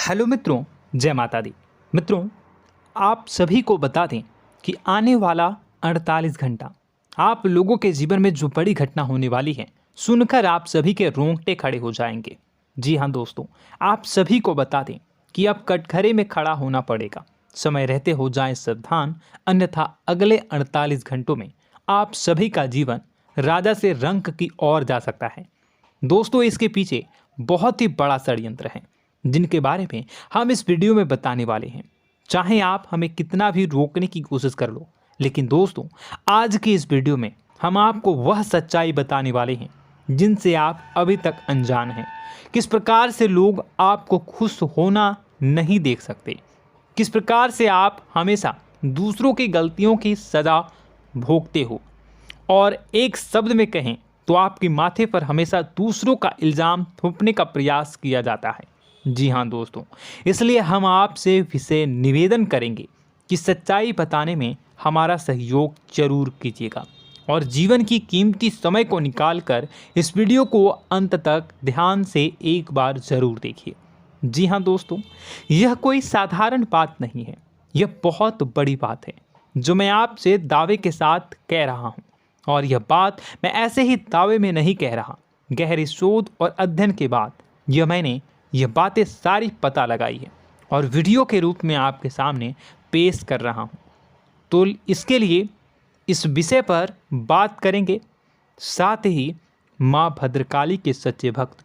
Hello मित्रों, जय माता दी। मित्रों, आप सभी को बता दें कि आने वाला 48 घंटा आप लोगों के जीवन में जो बड़ी घटना होने वाली है, सुनकर आप सभी के रोंगटे खड़े हो जाएंगे। जी हाँ दोस्तों, आप सभी को बता दें कि अब कटघरे में खड़ा होना पड़ेगा। समय रहते हो जाएं सावधान, अन्यथा अगले 48 घंटों में आप सभी का जीवन राजा से रंक की ओर जा सकता है। दोस्तों, इसके पीछे बहुत ही बड़ा षड्यंत्र है जिनके बारे में हम इस वीडियो में बताने वाले हैं। चाहे आप हमें कितना भी रोकने की कोशिश कर लो, लेकिन दोस्तों आज की इस वीडियो में हम आपको वह सच्चाई बताने वाले हैं जिनसे आप अभी तक अनजान हैं। किस प्रकार से लोग आपको खुश होना नहीं देख सकते, किस प्रकार से आप हमेशा दूसरों की गलतियों की सज़ा भोगते हो, और एक शब्द में कहें तो आपके माथे पर हमेशा दूसरों का इल्ज़ाम थोपने का प्रयास किया जाता है। जी हाँ दोस्तों, इसलिए हम आपसे विशेष निवेदन करेंगे कि सच्चाई बताने में हमारा सहयोग जरूर कीजिएगा और जीवन की कीमती समय को निकालकर इस वीडियो को अंत तक ध्यान से एक बार ज़रूर देखिए। जी हाँ दोस्तों, यह कोई साधारण बात नहीं है, यह बहुत बड़ी बात है जो मैं आपसे दावे के साथ कह रहा हूँ। और यह बात मैं ऐसे ही दावे में नहीं कह रहा, गहरी शोध और अध्ययन के बाद मैंने यह बातें सारी पता लगाई है और वीडियो के रूप में आपके सामने पेश कर रहा हूँ। तो इसके लिए इस विषय पर बात करेंगे। साथ ही माँ भद्रकाली के सच्चे भक्त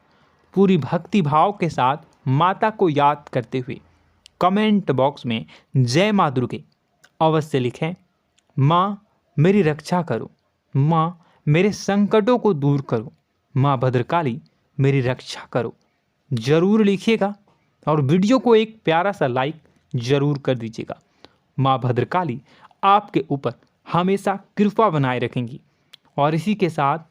पूरी भक्ति भाव के साथ माता को याद करते हुए कमेंट बॉक्स में जय माँ दुर्गे अवश्य लिखें। माँ मेरी रक्षा करो, माँ मेरे संकटों को दूर करो, माँ भद्रकाली मेरी रक्षा करो, जरूर लिखिएगा और वीडियो को एक प्यारा सा लाइक जरूर कर दीजिएगा। माँ भद्रकाली आपके ऊपर हमेशा कृपा बनाए रखेंगी और इसी के साथ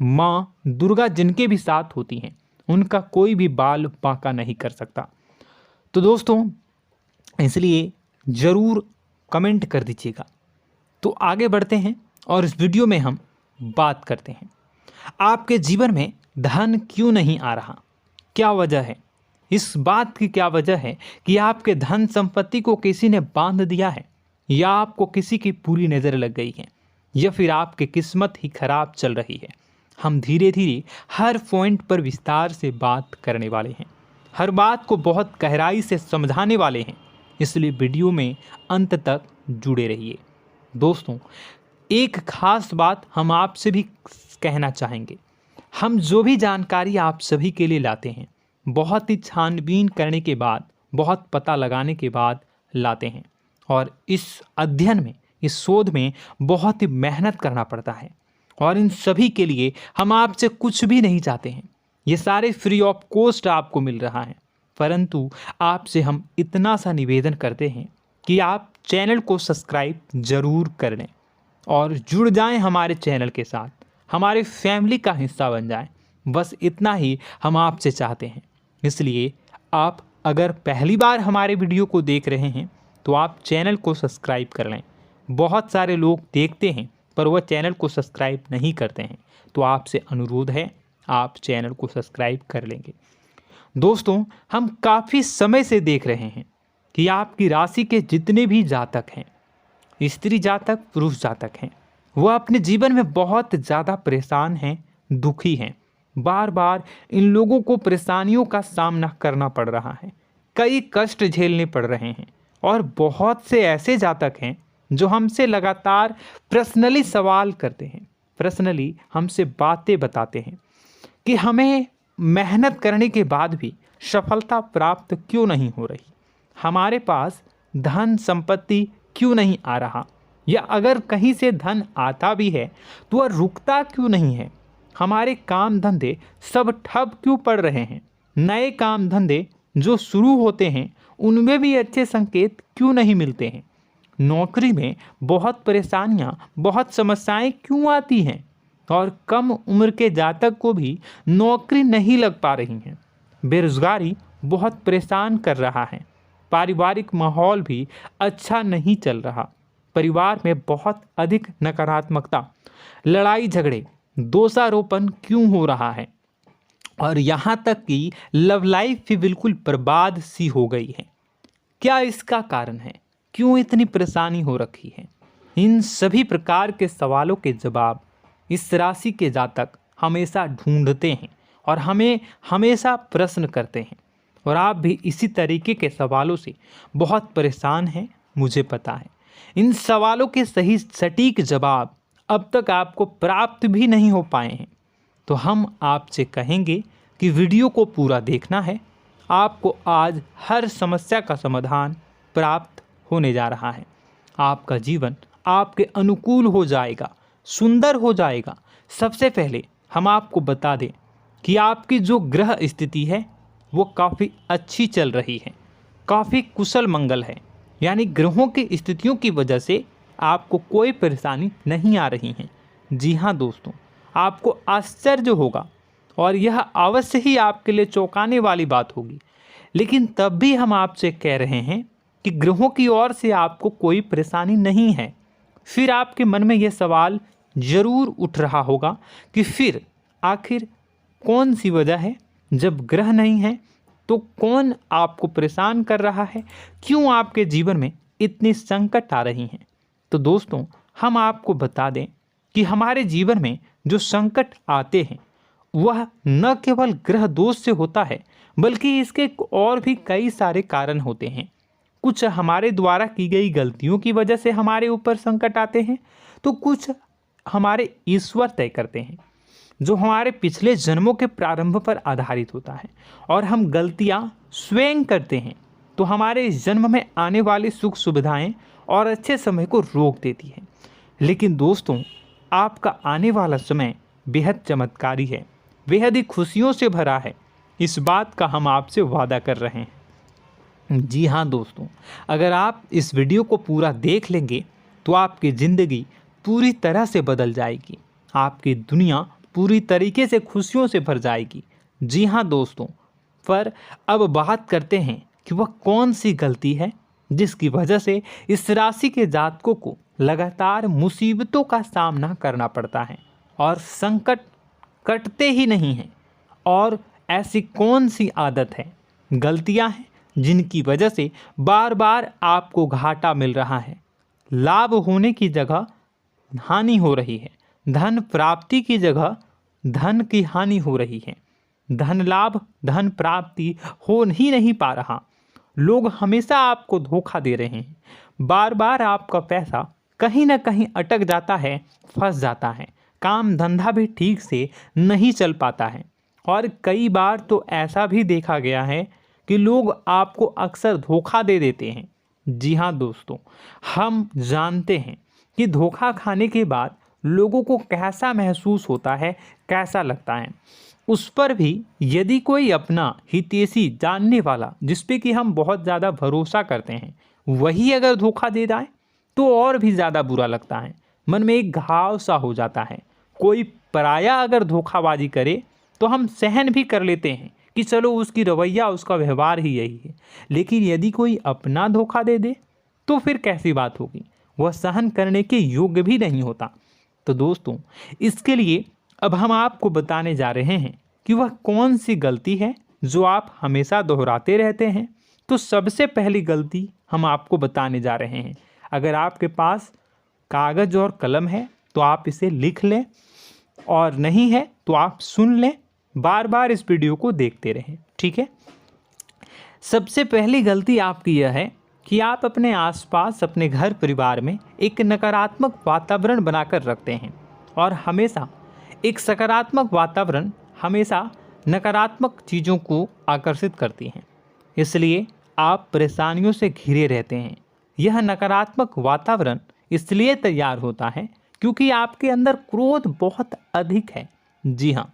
माँ दुर्गा जिनके भी साथ होती हैं उनका कोई भी बाल बांका नहीं कर सकता। तो दोस्तों, इसलिए ज़रूर कमेंट कर दीजिएगा। तो आगे बढ़ते हैं और इस वीडियो में हम बात करते हैं, आपके जीवन में धन क्यों नहीं आ रहा, क्या वजह है। इस बात की क्या वजह है कि आपके धन संपत्ति को किसी ने बांध दिया है, या आपको किसी की पूरी नज़र लग गई है, या फिर आपकी किस्मत ही खराब चल रही है। हम धीरे धीरे हर पॉइंट पर विस्तार से बात करने वाले हैं, हर बात को बहुत गहराई से समझाने वाले हैं, इसलिए वीडियो में अंत तक जुड़े रहिए। दोस्तों, एक खास बात हम आपसे भी कहना चाहेंगे, हम जो भी जानकारी आप सभी के लिए लाते हैं बहुत ही छानबीन करने के बाद, बहुत पता लगाने के बाद लाते हैं, और इस अध्ययन में, इस शोध में बहुत ही मेहनत करना पड़ता है। और इन सभी के लिए हम आपसे कुछ भी नहीं चाहते हैं, ये सारे फ्री ऑफ कॉस्ट आपको मिल रहा है। परंतु आपसे हम इतना सा निवेदन करते हैं कि आप चैनल को सब्सक्राइब ज़रूर कर लें और जुड़ जाएं हमारे चैनल के साथ, हमारे फैमिली का हिस्सा बन जाएं। बस इतना ही हम आपसे चाहते हैं। इसलिए आप अगर पहली बार हमारे वीडियो को देख रहे हैं तो आप चैनल को सब्सक्राइब कर लें। बहुत सारे लोग देखते हैं पर वह चैनल को सब्सक्राइब नहीं करते हैं, तो आपसे अनुरोध है आप चैनल को सब्सक्राइब कर लेंगे। दोस्तों, हम काफ़ी समय से देख रहे हैं कि आपकी राशि के जितने भी जातक हैं, स्त्री जातक, पुरुष जातक हैं, वह अपने जीवन में बहुत ज़्यादा परेशान हैं, दुखी हैं। बार बार इन लोगों को परेशानियों का सामना करना पड़ रहा है, कई कष्ट झेलने पड़ रहे हैं। और बहुत से ऐसे जातक हैं जो हमसे लगातार पर्सनली सवाल करते हैं, पर्सनली हमसे बातें बताते हैं कि हमें मेहनत करने के बाद भी सफलता प्राप्त क्यों नहीं हो रही, हमारे पास धन संपत्ति क्यों नहीं आ रहा, या अगर कहीं से धन आता भी है तो वह रुकता क्यों नहीं है, हमारे काम धंधे सब ठप क्यों पड़ रहे हैं, नए काम धंधे जो शुरू होते हैं उनमें भी अच्छे संकेत क्यों नहीं मिलते हैं, नौकरी में बहुत परेशानियां, बहुत समस्याएं क्यों आती हैं, और कम उम्र के जातक को भी नौकरी नहीं लग पा रही हैं, बेरोजगारी बहुत परेशान कर रहा है, पारिवारिक माहौल भी अच्छा नहीं चल रहा, परिवार में बहुत अधिक नकारात्मकता, लड़ाई झगड़े, दोषारोपण क्यों हो रहा है, और यहाँ तक कि लव लाइफ भी बिल्कुल बर्बाद सी हो गई है। क्या इसका कारण है? क्यों इतनी परेशानी हो रखी है? इन सभी प्रकार के सवालों के जवाब इस राशि के जातक हमेशा ढूंढते हैं और हमें हमेशा प्रश्न करते हैं, और आप भी इसी तरीके के सवालों से बहुत परेशान हैं, मुझे पता है। इन सवालों के सही सटीक जवाब अब तक आपको प्राप्त भी नहीं हो पाए हैं, तो हम आपसे कहेंगे कि वीडियो को पूरा देखना है। आपको आज हर समस्या का समाधान प्राप्त होने जा रहा है। आपका जीवन आपके अनुकूल हो जाएगा, सुंदर हो जाएगा। सबसे पहले हम आपको बता दें कि आपकी जो ग्रह स्थिति है वो काफ़ी अच्छी चल रही है, काफ़ी कुशल मंगल है, यानी ग्रहों की स्थितियों की वजह से आपको कोई परेशानी नहीं आ रही है। जी हाँ दोस्तों, आपको आश्चर्य होगा और यह अवश्य ही आपके लिए चौंकाने वाली बात होगी, लेकिन तब भी हम आपसे कह रहे हैं कि ग्रहों की ओर से आपको कोई परेशानी नहीं है। फिर आपके मन में यह सवाल जरूर उठ रहा होगा कि फिर आखिर कौन सी वजह है? जब ग्रह नहीं है तो कौन आपको परेशान कर रहा है? क्यों आपके जीवन में इतनी संकट आ रही हैं? तो दोस्तों, हम आपको बता दें कि हमारे जीवन में जो संकट आते हैं वह न केवल ग्रह दोष से होता है, बल्कि इसके और भी कई सारे कारण होते हैं। कुछ हमारे द्वारा की गई गलतियों की वजह से हमारे ऊपर संकट आते हैं, तो कुछ हमारे ईश्वर तय करते हैं, जो हमारे पिछले जन्मों के प्रारंभ पर आधारित होता है। और हम गलतियां स्वयं करते हैं तो हमारे इस जन्म में आने वाली सुख सुविधाएं और अच्छे समय को रोक देती है। लेकिन दोस्तों, आपका आने वाला समय बेहद चमत्कारी है, बेहद ही खुशियों से भरा है। इस बात का हम आपसे वादा कर रहे हैं। जी हाँ दोस्तों, अगर आप इस वीडियो को पूरा देख लेंगे तो आपकी ज़िंदगी पूरी तरह से बदल जाएगी, आपकी दुनिया पूरी तरीके से खुशियों से भर जाएगी। जी हाँ दोस्तों, पर अब बात करते हैं कि वह कौन सी गलती है जिसकी वजह से इस राशि के जातकों को लगातार मुसीबतों का सामना करना पड़ता है और संकट कटते ही नहीं हैं। और ऐसी कौन सी आदत है, गलतियां हैं जिनकी वजह से बार बार आपको घाटा मिल रहा है, लाभ होने की जगह हानि हो रही है, धन प्राप्ति की जगह धन की हानि हो रही है, धन लाभ धन प्राप्ति हो ही नहीं पा रहा, लोग हमेशा आपको धोखा दे रहे हैं, बार बार आपका पैसा कहीं ना कहीं अटक जाता है, फंस जाता है, काम धंधा भी ठीक से नहीं चल पाता है। और कई बार तो ऐसा भी देखा गया है कि लोग आपको अक्सर धोखा दे देते हैं। जी हाँ दोस्तों, हम जानते हैं कि धोखा खाने के बाद लोगों को कैसा महसूस होता है, कैसा लगता है। उस पर भी यदि कोई अपना हितैषी जानने वाला, जिस पे कि हम बहुत ज़्यादा भरोसा करते हैं, वही अगर धोखा दे जाए तो और भी ज़्यादा बुरा लगता है, मन में एक घाव सा हो जाता है। कोई पराया अगर धोखाबाजी करे तो हम सहन भी कर लेते हैं कि चलो उसकी रवैया उसका व्यवहार ही यही है, लेकिन यदि कोई अपना धोखा दे दे तो फिर कैसी बात होगी, वह सहन करने के योग्य भी नहीं होता। तो दोस्तों, इसके लिए अब हम आपको बताने जा रहे हैं कि वह कौन सी गलती है जो आप हमेशा दोहराते रहते हैं। तो सबसे पहली गलती हम आपको बताने जा रहे हैं। अगर आपके पास कागज़ और कलम है तो आप इसे लिख लें, और नहीं है तो आप सुन लें, बार बार इस वीडियो को देखते रहें, ठीक है। सबसे पहली गलती आपकी यह है कि आप अपने आसपास, अपने घर परिवार में एक नकारात्मक वातावरण बनाकर रखते हैं, और हमेशा एक सकारात्मक वातावरण हमेशा नकारात्मक चीज़ों को आकर्षित करती हैं, इसलिए आप परेशानियों से घिरे रहते हैं। यह नकारात्मक वातावरण इसलिए तैयार होता है क्योंकि आपके अंदर क्रोध बहुत अधिक है। जी हाँ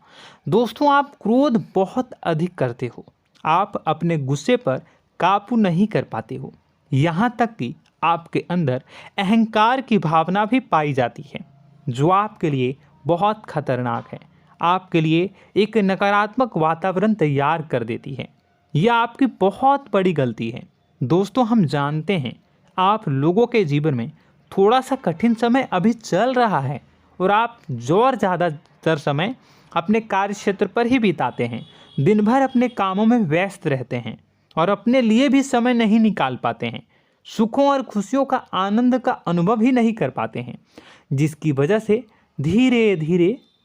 दोस्तों, आप क्रोध बहुत अधिक करते हो, आप अपने गुस्से पर काबू नहीं कर पाते हो, यहाँ तक कि आपके अंदर अहंकार की भावना भी पाई जाती है, जो आपके लिए बहुत खतरनाक है, आपके लिए एक नकारात्मक वातावरण तैयार कर देती है। यह आपकी बहुत बड़ी गलती है। दोस्तों, हम जानते हैं आप लोगों के जीवन में थोड़ा सा कठिन समय अभी चल रहा है, और आप और ज़्यादातर समय अपने कार्य क्षेत्र पर ही बिताते हैं। दिन भर अपने कामों में व्यस्त रहते हैं और अपने लिए भी समय नहीं निकाल पाते हैं। सुखों और खुशियों का आनंद का अनुभव ही नहीं कर पाते हैं, जिसकी वजह से धीरे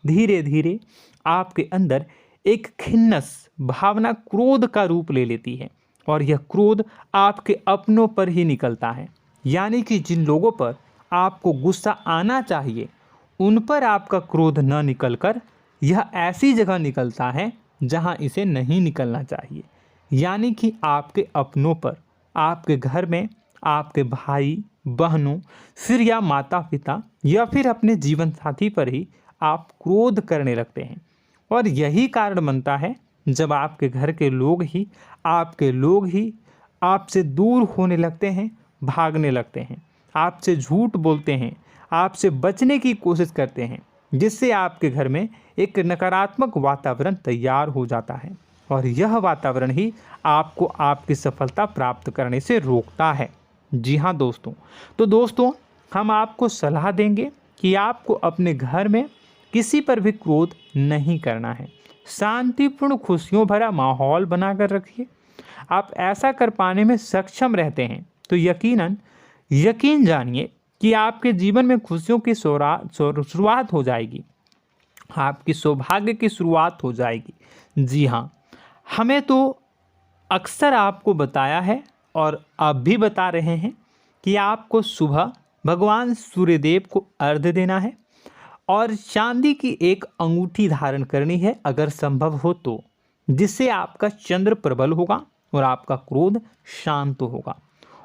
धीरे आपके अंदर एक खिन्नस भावना क्रोध का रूप ले लेती है और यह क्रोध आपके अपनों पर ही निकलता है। यानी कि जिन लोगों पर आपको गुस्सा आना चाहिए उन पर आपका क्रोध न निकलकर यह ऐसी जगह निकलता है जहां इसे नहीं निकलना चाहिए। यानी कि आपके अपनों पर, आपके घर में आपके भाई बहनों, फिर या माता पिता या फिर अपने जीवन साथी पर ही आप क्रोध करने लगते हैं। और यही कारण बनता है जब आपके घर के लोग ही आपसे दूर होने लगते हैं, भागने लगते हैं, आपसे झूठ बोलते हैं, आपसे बचने की कोशिश करते हैं, जिससे आपके घर में एक नकारात्मक वातावरण तैयार हो जाता है और यह वातावरण ही आपको आपकी सफलता प्राप्त करने से रोकता है। जी हाँ दोस्तों, तो दोस्तों हम आपको सलाह देंगे कि आपको अपने घर में किसी पर भी क्रोध नहीं करना है। शांतिपूर्ण खुशियों भरा माहौल बनाकर रखिए। आप ऐसा कर पाने में सक्षम रहते हैं तो यकीन जानिए कि आपके जीवन में खुशियों की शुरुआत हो जाएगी, आपकी सौभाग्य की शुरुआत हो जाएगी। जी हाँ, हमें तो अक्सर आपको बताया है और अब भी बता रहे हैं कि आपको सुबह भगवान सूर्यदेव को अर्घ्य देना है और चांदी की एक अंगूठी धारण करनी है अगर संभव हो तो, जिससे आपका चंद्र प्रबल होगा और आपका क्रोध शांत होगा।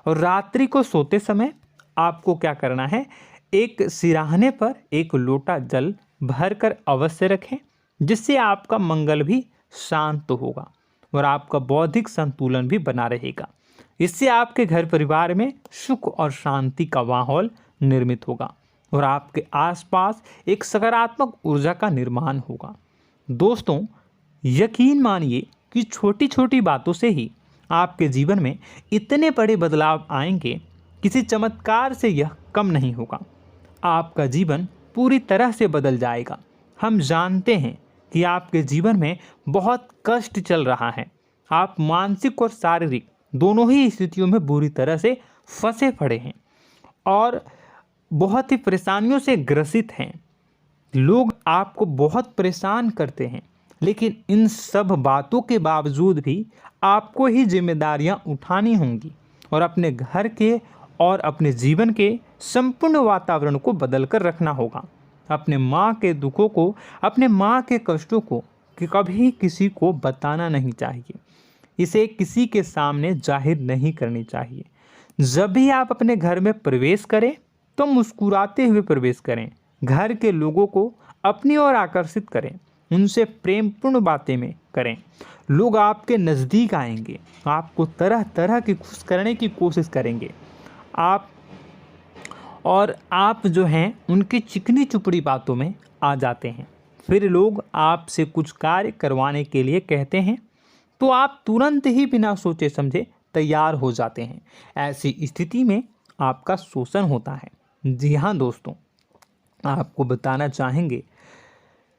और रात्रि को सोते समय आपको क्या करना है, एक सिराहने पर एक लोटा जल भरकर अवश्य रखें, जिससे आपका मंगल भी शांत होगा और आपका बौद्धिक संतुलन भी बना रहेगा। इससे आपके घर परिवार में सुख और शांति का माहौल निर्मित होगा और आपके आसपास एक सकारात्मक ऊर्जा का निर्माण होगा। दोस्तों यकीन मानिए कि छोटी छोटी बातों से ही आपके जीवन में इतने बड़े बदलाव आएंगे, किसी चमत्कार से यह कम नहीं होगा। आपका जीवन पूरी तरह से बदल जाएगा। हम जानते हैं कि आपके जीवन में बहुत कष्ट चल रहा है, आप मानसिक और शारीरिक दोनों ही स्थितियों में बुरी तरह से फंसे पड़े हैं और बहुत ही परेशानियों से ग्रसित हैं। लोग आपको बहुत परेशान करते हैं, लेकिन इन सब बातों के बावजूद भी आपको ही जिम्मेदारियां उठानी होंगी और अपने घर के और अपने जीवन के संपूर्ण वातावरण को बदल कर रखना होगा। अपने माँ के दुखों को, अपने माँ के कष्टों को कभी किसी को बताना नहीं चाहिए, इसे किसी के सामने जाहिर नहीं करनी चाहिए। जब भी आप अपने घर में प्रवेश करें तो मुस्कुराते हुए प्रवेश करें, घर के लोगों को अपनी ओर आकर्षित करें, उनसे प्रेमपूर्ण बातें में करें। लोग आपके नज़दीक आएंगे, आपको तरह तरह की खुश करने की कोशिश करेंगे। आप जो हैं उनकी चिकनी चुपड़ी बातों में आ जाते हैं। फिर लोग आपसे कुछ कार्य करवाने के लिए कहते हैं तो आप तुरंत ही बिना सोचे समझे तैयार हो जाते हैं। ऐसी स्थिति में आपका शोषण होता है। जी हाँ दोस्तों, आपको बताना चाहेंगे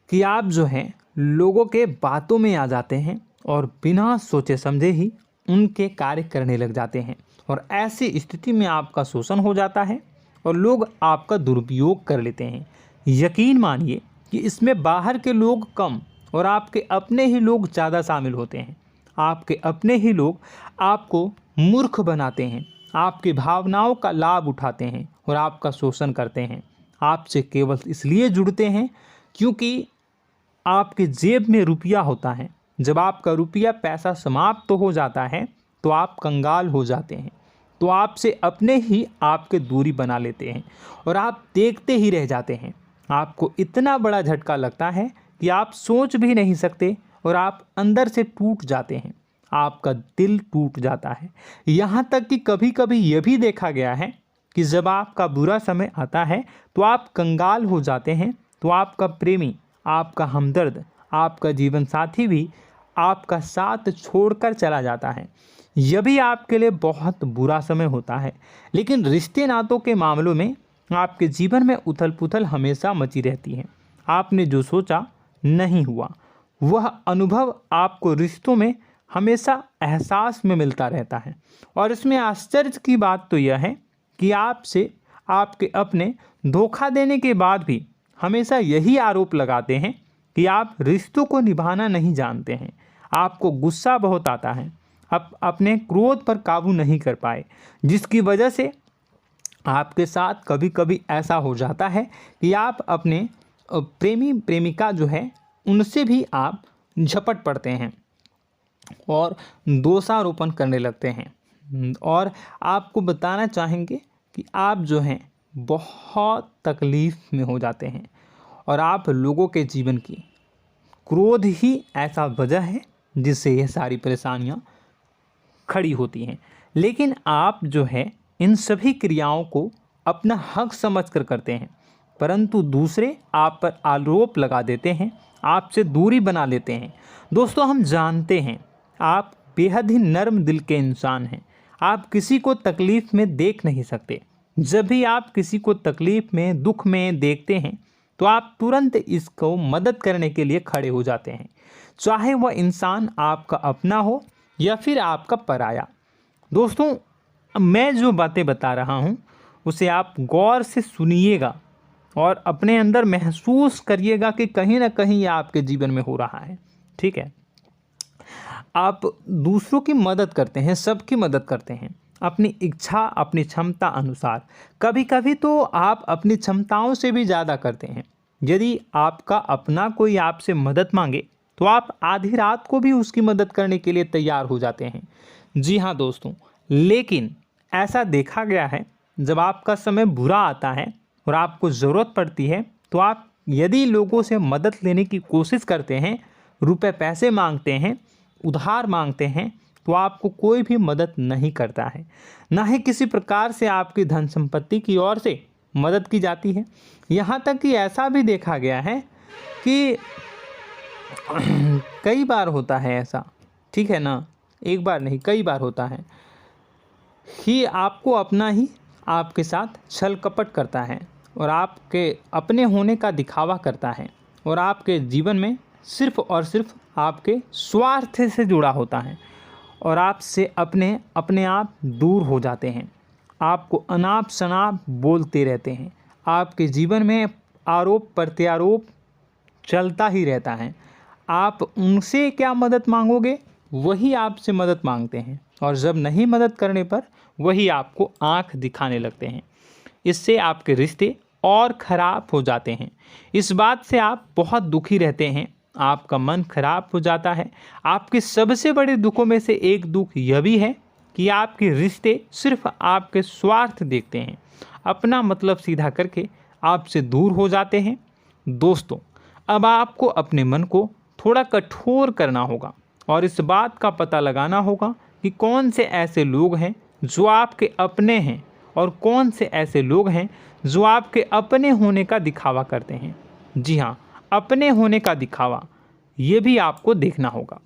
कि आप जो हैं लोगों के बातों में आ जाते हैं और बिना सोचे समझे ही उनके कार्य करने लग जाते हैं और ऐसी स्थिति में आपका शोषण हो जाता है और लोग आपका दुरुपयोग कर लेते हैं। यकीन मानिए कि इसमें बाहर के लोग कम और आपके अपने ही लोग ज़्यादा शामिल होते हैं। आपके अपने ही लोग आपको मूर्ख बनाते हैं, आपकी भावनाओं का लाभ उठाते हैं और आपका शोषण करते हैं। आपसे केवल इसलिए जुड़ते हैं क्योंकि आपके जेब में रुपया होता है। जब आपका रुपया पैसा समाप्त हो जाता है तो आप कंगाल हो जाते हैं, तो आपसे अपने ही आपके दूरी बना लेते हैं और आप देखते ही रह जाते हैं। आपको इतना बड़ा झटका लगता है कि आप सोच भी नहीं सकते और आप अंदर से टूट जाते हैं, आपका दिल टूट जाता है। यहाँ तक कि कभी कभी यह भी देखा गया है कि जब आपका बुरा समय आता है तो आप कंगाल हो जाते हैं, तो आपका प्रेमी, आपका हमदर्द, आपका जीवन साथी भी आपका साथ छोड़कर चला जाता है। यह भी आपके लिए बहुत बुरा समय होता है। लेकिन रिश्ते नातों के मामलों में आपके जीवन में उथल पुथल हमेशा मची रहती है। आपने जो सोचा नहीं हुआ, वह अनुभव आपको रिश्तों में हमेशा एहसास में मिलता रहता है। और इसमें आश्चर्य की बात तो यह है कि आपसे आपके अपने धोखा देने के बाद भी हमेशा यही आरोप लगाते हैं कि आप रिश्तों को निभाना नहीं जानते हैं। आपको गुस्सा बहुत आता है, आप अपने क्रोध पर काबू नहीं कर पाए, जिसकी वजह से आपके साथ कभी कभी ऐसा हो जाता है कि आप अपने प्रेमी प्रेमिका जो है उनसे भी आप झपट पड़ते हैं और दोषारोपण करने लगते हैं। और आपको बताना चाहेंगे कि आप जो हैं बहुत तकलीफ़ में हो जाते हैं और आप लोगों के जीवन की क्रोध ही ऐसा वजह है जिससे ये सारी परेशानियां खड़ी होती हैं। लेकिन आप जो है इन सभी क्रियाओं को अपना हक समझकर करते हैं, परंतु दूसरे आप पर आरोप लगा देते हैं, आपसे दूरी बना लेते हैं। दोस्तों, हम जानते हैं आप बेहद ही नर्म दिल के इंसान हैं। आप किसी को तकलीफ़ में देख नहीं सकते। जब भी आप किसी को तकलीफ़ में, दुख में देखते हैं तो आप तुरंत इसको मदद करने के लिए खड़े हो जाते हैं, चाहे वह इंसान आपका अपना हो या फिर आपका पराया। दोस्तों, मैं जो बातें बता रहा हूँ उसे आप गौर से सुनिएगा और अपने अंदर महसूस करिएगा कि कहीं ना कहीं ये आपके जीवन में हो रहा है। ठीक है, आप दूसरों की मदद करते हैं, सबकी मदद करते हैं अपनी इच्छा, अपनी क्षमता अनुसार। कभी कभी तो आप अपनी क्षमताओं से भी ज़्यादा करते हैं। यदि आपका अपना कोई आपसे मदद मांगे तो आप आधी रात को भी उसकी मदद करने के लिए तैयार हो जाते हैं। जी हाँ दोस्तों, लेकिन ऐसा देखा गया है जब आपका समय बुरा आता है और आपको ज़रूरत पड़ती है तो आप यदि लोगों से मदद लेने की कोशिश करते हैं, रुपए पैसे मांगते हैं, उधार मांगते हैं, तो आपको कोई भी मदद नहीं करता है। ना ही किसी प्रकार से आपकी धन संपत्ति की ओर से मदद की जाती है। यहाँ तक कि ऐसा भी देखा गया है कि कई बार होता है ऐसा, ठीक है ना, एक बार नहीं कई बार होता है कि आपको अपना ही आपके साथ छल कपट करता है और आपके अपने होने का दिखावा करता है और आपके जीवन में सिर्फ और सिर्फ आपके स्वार्थ से जुड़ा होता है और आपसे अपने आप दूर हो जाते हैं। आपको अनाप शनाप बोलते रहते हैं। आपके जीवन में आरोप प्रत्यारोप चलता ही रहता है। आप उनसे क्या मदद मांगोगे, वही आपसे मदद मांगते हैं और जब नहीं मदद करने पर वही आपको आंख दिखाने लगते हैं। इससे आपके रिश्ते और ख़राब हो जाते हैं। इस बात से आप बहुत दुखी रहते हैं, आपका मन खराब हो जाता है। आपके सबसे बड़े दुखों में से एक दुख यह भी है कि आपके रिश्ते सिर्फ आपके स्वार्थ देखते हैं, अपना मतलब सीधा करके आपसे दूर हो जाते हैं। दोस्तों, अब आपको अपने मन को थोड़ा कठोर करना होगा और इस बात का पता लगाना होगा कि कौन से ऐसे लोग हैं जो आपके अपने हैं और कौन से ऐसे लोग हैं जो आपके अपने होने का दिखावा करते हैं। जी हाँ, अपने होने का दिखावा, ये भी आपको देखना होगा।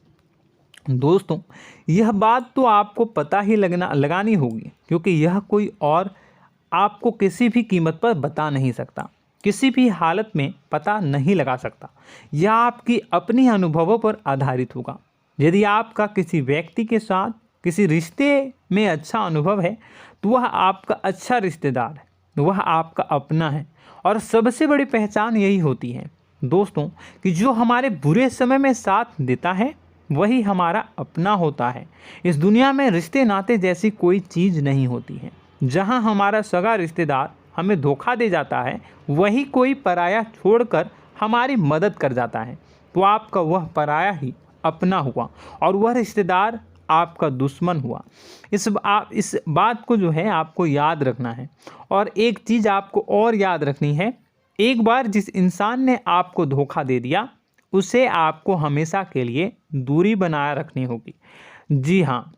दोस्तों, यह बात तो आपको पता ही लगानी होगी, क्योंकि यह कोई और आपको किसी भी कीमत पर बता नहीं सकता, किसी भी हालत में पता नहीं लगा सकता। यह आपकी अपनी अनुभवों पर आधारित होगा। यदि आपका किसी व्यक्ति के साथ किसी रिश्ते में अच्छा अनुभव है तो वह आपका अच्छा रिश्तेदार है, वह आपका अपना है। और सबसे बड़ी पहचान यही होती है दोस्तों कि जो हमारे बुरे समय में साथ देता है वही हमारा अपना होता है। इस दुनिया में रिश्ते नाते जैसी कोई चीज़ नहीं होती है। जहां हमारा सगा रिश्तेदार हमें धोखा दे जाता है, वही कोई पराया छोड़कर हमारी मदद कर जाता है, तो आपका वह पराया ही अपना हुआ और वह रिश्तेदार आपका दुश्मन हुआ। इस बात को जो है आपको याद रखना है। और एक चीज़ आपको और याद रखनी है, एक बार जिस इंसान ने आपको धोखा दे दिया उसे आपको हमेशा के लिए दूरी बनाए रखनी होगी। जी हाँ,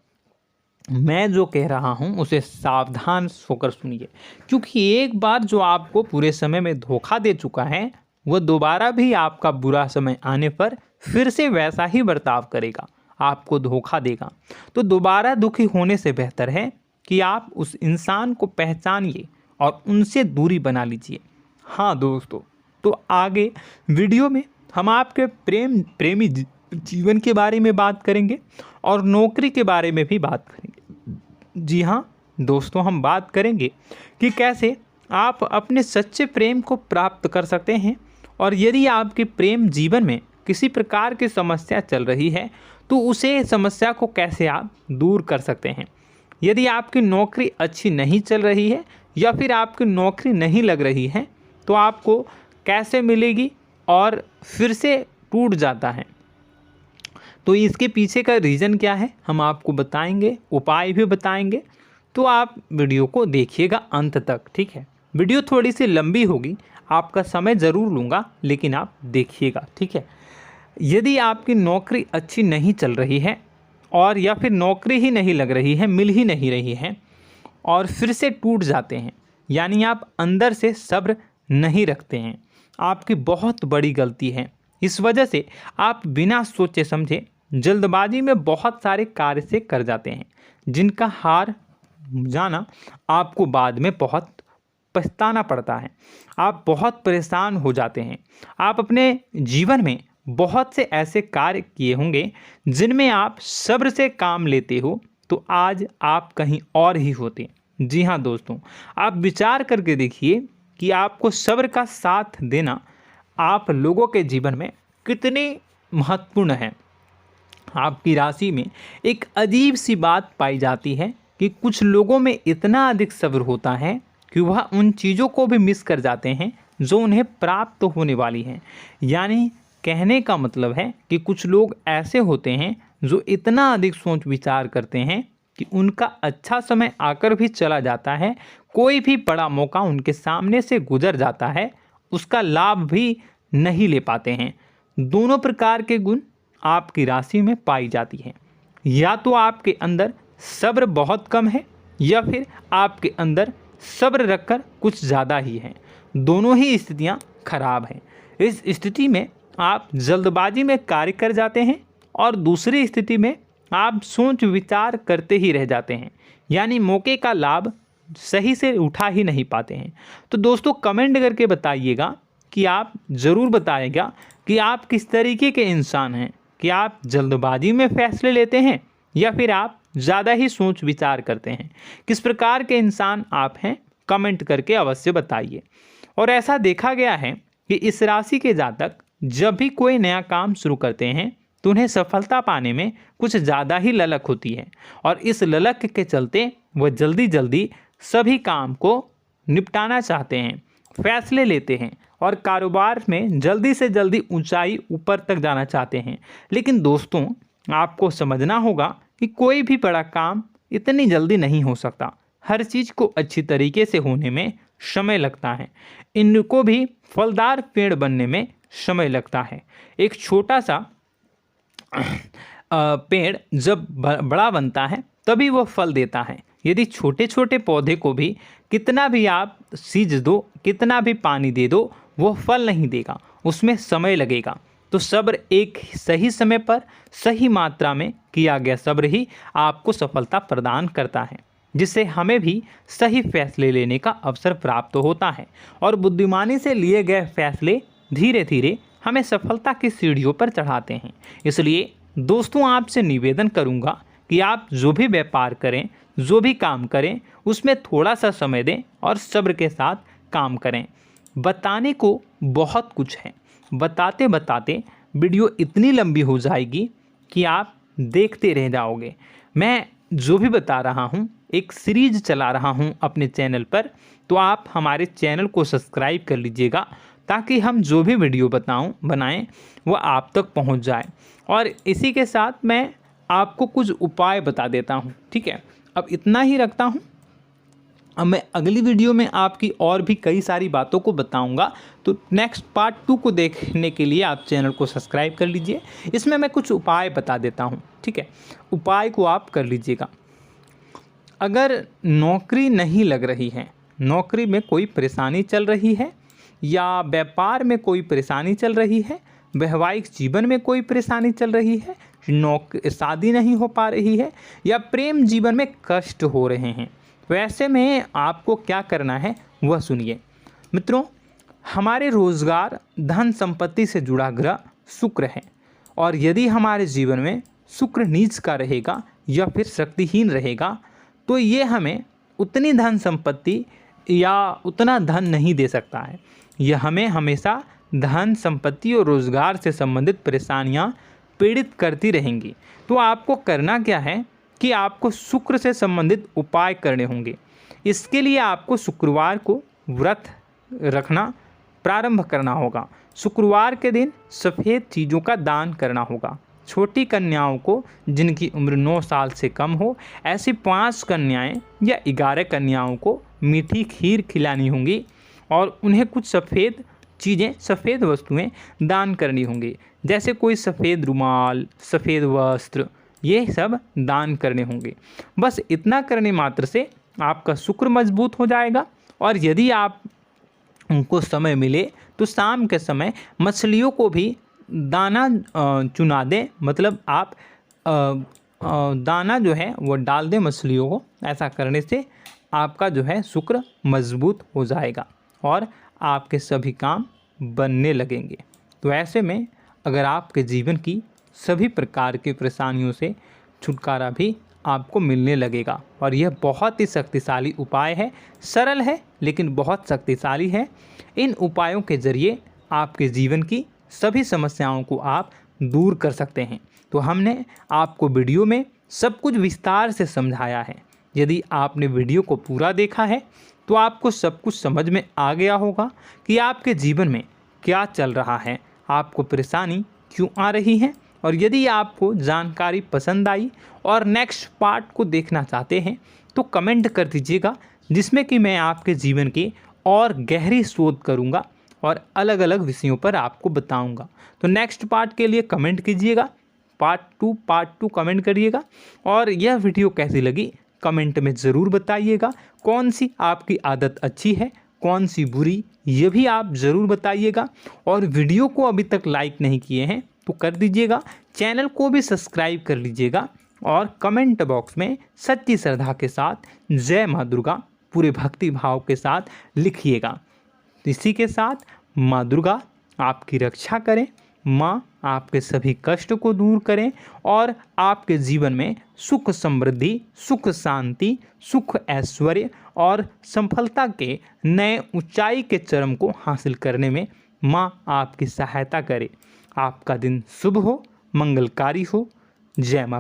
मैं जो कह रहा हूँ उसे सावधान होकर सुनिए, क्योंकि एक बार जो आपको पूरे समय में धोखा दे चुका है वह दोबारा भी आपका बुरा समय आने पर फिर से वैसा ही बर्ताव करेगा, आपको धोखा देगा। तो दोबारा दुखी होने से बेहतर है कि आप उस इंसान को पहचानिए और उनसे दूरी बना लीजिए। हाँ दोस्तों, तो आगे वीडियो में हम आपके प्रेमी जीवन के बारे में बात करेंगे और नौकरी के बारे में भी बात करेंगे। जी हाँ दोस्तों, हम बात करेंगे कि कैसे आप अपने सच्चे प्रेम को प्राप्त कर सकते हैं, और यदि आपके प्रेम जीवन में किसी प्रकार की समस्या चल रही है तो उसे समस्या को कैसे आप दूर कर सकते हैं। यदि आपकी नौकरी अच्छी नहीं चल रही है या फिर आपकी नौकरी नहीं लग रही है तो आपको कैसे मिलेगी और फिर से टूट जाता है, तो इसके पीछे का रीज़न क्या है हम आपको बताएंगे, उपाय भी बताएंगे। तो आप वीडियो को देखिएगा अंत तक, ठीक है। वीडियो थोड़ी सी लंबी होगी, आपका समय ज़रूर लूँगा, लेकिन आप देखिएगा, ठीक है। यदि आपकी नौकरी अच्छी नहीं चल रही है और या फिर नौकरी ही नहीं लग रही है, मिल ही नहीं रही है और फिर से टूट जाते हैं, यानी आप अंदर से सब्र नहीं रखते हैं, आपकी बहुत बड़ी गलती है। इस वजह से आप बिना सोचे समझे जल्दबाजी में बहुत सारे कार्य से कर जाते हैं, जिनका हार जाना आपको बाद में बहुत पछताना पड़ता है। आप बहुत परेशान हो जाते हैं। आप अपने जीवन में बहुत से ऐसे कार्य किए होंगे जिनमें आप सब्र से काम लेते हो, तो आज आप कहीं और ही होते। जी हाँ दोस्तों, आप विचार करके देखिए कि आपको सब्र का साथ देना आप लोगों के जीवन में कितनी महत्वपूर्ण है। आपकी राशि में एक अजीब सी बात पाई जाती है कि कुछ लोगों में इतना अधिक सब्र होता है कि वह उन चीज़ों को भी मिस कर जाते हैं जो उन्हें प्राप्त होने वाली हैं। यानी कहने का मतलब है कि कुछ लोग ऐसे होते हैं जो इतना अधिक सोच विचार करते हैं कि उनका अच्छा समय आकर भी चला जाता है, कोई भी बड़ा मौका उनके सामने से गुजर जाता है, उसका लाभ भी नहीं ले पाते हैं। दोनों प्रकार के गुण आपकी राशि में पाई जाती हैं। या तो आपके अंदर सब्र बहुत कम है या फिर आपके अंदर सब्र रखकर कुछ ज़्यादा ही है। दोनों ही स्थितियाँ खराब हैं। इस स्थिति में आप जल्दबाजी में कार्य कर जाते हैं और दूसरी स्थिति में आप सोच विचार करते ही रह जाते हैं, यानी मौके का लाभ सही से उठा ही नहीं पाते हैं। तो दोस्तों कमेंट करके बताइएगा कि आप ज़रूर बताइएगा कि आप किस तरीके के इंसान हैं, कि आप जल्दबाजी में फैसले लेते हैं या फिर आप ज़्यादा ही सोच विचार करते हैं। किस प्रकार के इंसान आप हैं, कमेंट करके अवश्य बताइए। और ऐसा देखा गया है कि इस राशि के जातक जब भी कोई नया काम शुरू करते हैं तो उन्हें सफलता पाने में कुछ ज़्यादा ही ललक होती है, और इस ललक के चलते वह जल्दी जल्दी सभी काम को निपटाना चाहते हैं, फैसले लेते हैं और कारोबार में जल्दी से जल्दी ऊंचाई ऊपर तक जाना चाहते हैं। लेकिन दोस्तों आपको समझना होगा कि कोई भी बड़ा काम इतनी जल्दी नहीं हो सकता। हर चीज़ को अच्छी तरीके से होने में समय लगता है। इनको भी फलदार पेड़ बनने में समय लगता है। एक छोटा सा पेड़ जब बड़ा बनता है तभी वो फल देता है। यदि छोटे छोटे पौधे को भी कितना भी आप सींच दो, कितना भी पानी दे दो, वो फल नहीं देगा, उसमें समय लगेगा। तो सब्र एक सही समय पर सही मात्रा में किया गया सब्र ही आपको सफलता प्रदान करता है, जिससे हमें भी सही फैसले लेने का अवसर प्राप्त होता है। और बुद्धिमानी से लिए गए फैसले धीरे धीरे हमें सफलता की सीढ़ियों पर चढ़ाते हैं। इसलिए दोस्तों आपसे निवेदन करूंगा कि आप जो भी व्यापार करें, जो भी काम करें, उसमें थोड़ा सा समय दें और सब्र के साथ काम करें। बताने को बहुत कुछ है, बताते बताते वीडियो इतनी लंबी हो जाएगी कि आप देखते रह जाओगे। मैं जो भी बता रहा हूँ एक सीरीज चला रहा हूँ अपने चैनल पर, तो आप हमारे चैनल को सब्सक्राइब कर लीजिएगा ताकि हम जो भी वीडियो बनाएं वो आप तक पहुँच जाए। और इसी के साथ मैं आपको कुछ उपाय बता देता हूँ, ठीक है। अब इतना ही रखता हूँ। अब मैं अगली वीडियो में आपकी और भी कई सारी बातों को बताऊंगा। तो नेक्स्ट पार्ट 2 को देखने के लिए आप चैनल को सब्सक्राइब कर लीजिए। इसमें मैं कुछ उपाय बता देता हूं, ठीक है। उपाय को आप कर लीजिएगा। अगर नौकरी नहीं लग रही है, नौकरी में कोई परेशानी चल रही है, या व्यापार में कोई परेशानी चल रही है, वैवाहिक जीवन में कोई परेशानी चल रही है, शादी नहीं हो पा रही है, या प्रेम जीवन में कष्ट हो रहे हैं, वैसे में आपको क्या करना है, वह सुनिए। मित्रों, हमारे रोजगार धन संपत्ति से जुड़ा ग्रह शुक्र है, और यदि हमारे जीवन में शुक्र नीच का रहेगा या फिर शक्तिहीन रहेगा तो ये हमें उतनी धन संपत्ति या उतना धन नहीं दे सकता है। यह हमें हमेशा धन संपत्ति और रोजगार से संबंधित परेशानियां पीड़ित करती रहेंगी। तो आपको करना क्या है कि आपको शुक्र से संबंधित उपाय करने होंगे। इसके लिए आपको शुक्रवार को व्रत रखना प्रारंभ करना होगा। शुक्रवार के दिन सफ़ेद चीज़ों का दान करना होगा। छोटी कन्याओं को जिनकी उम्र 9 साल से कम हो, ऐसी 5 कन्याएं या 11 कन्याओं को मीठी खीर खिलानी होंगी और उन्हें कुछ सफ़ेद चीज़ें, सफ़ेद वस्तुएं दान करनी होंगी, जैसे कोई सफ़ेद रुमाल, सफ़ेद वस्त्र, ये सब दान करने होंगे। बस इतना करने मात्र से आपका शुक्र मजबूत हो जाएगा। और यदि आप उनको समय मिले तो शाम के समय मछलियों को भी दाना चुना दें, मतलब आप दाना जो है वो डाल दें मछलियों को। ऐसा करने से आपका जो है शुक्र मजबूत हो जाएगा और आपके सभी काम बनने लगेंगे। तो ऐसे में अगर आपके जीवन की सभी प्रकार की परेशानियों से छुटकारा भी आपको मिलने लगेगा। और यह बहुत ही शक्तिशाली उपाय है, सरल है लेकिन बहुत शक्तिशाली है। इन उपायों के जरिए आपके जीवन की सभी समस्याओं को आप दूर कर सकते हैं। तो हमने आपको वीडियो में सब कुछ विस्तार से समझाया है। यदि आपने वीडियो को पूरा देखा है तो आपको सब कुछ समझ में आ गया होगा कि आपके जीवन में क्या चल रहा है, आपको परेशानी क्यों आ रही है। और यदि आपको जानकारी पसंद आई और नेक्स्ट पार्ट को देखना चाहते हैं तो कमेंट कर दीजिएगा, जिसमें कि मैं आपके जीवन की और गहरी शोध करूंगा और अलग अलग विषयों पर आपको बताऊंगा। तो नेक्स्ट पार्ट के लिए कमेंट कीजिएगा, पार्ट टू कमेंट करिएगा। और यह वीडियो कैसी लगी कमेंट में ज़रूर बताइएगा। कौन सी आपकी आदत अच्छी है, कौन सी बुरी, ये भी आप ज़रूर बताइएगा। और वीडियो को अभी तक लाइक नहीं किए हैं तो कर दीजिएगा, चैनल को भी सब्सक्राइब कर लीजिएगा और कमेंट बॉक्स में सच्ची श्रद्धा के साथ जय माँ दुर्गा पूरे भक्ति भाव के साथ लिखिएगा। इसी के साथ माँ दुर्गा आपकी रक्षा करें, माँ आपके सभी कष्ट को दूर करें और आपके जीवन में सुख समृद्धि, सुख शांति, सुख ऐश्वर्य और सफलता के नए ऊंचाई के चरम को हासिल करने में माँ आपकी सहायता करे। आपका दिन शुभ हो, मंगलकारी हो। जय माँ।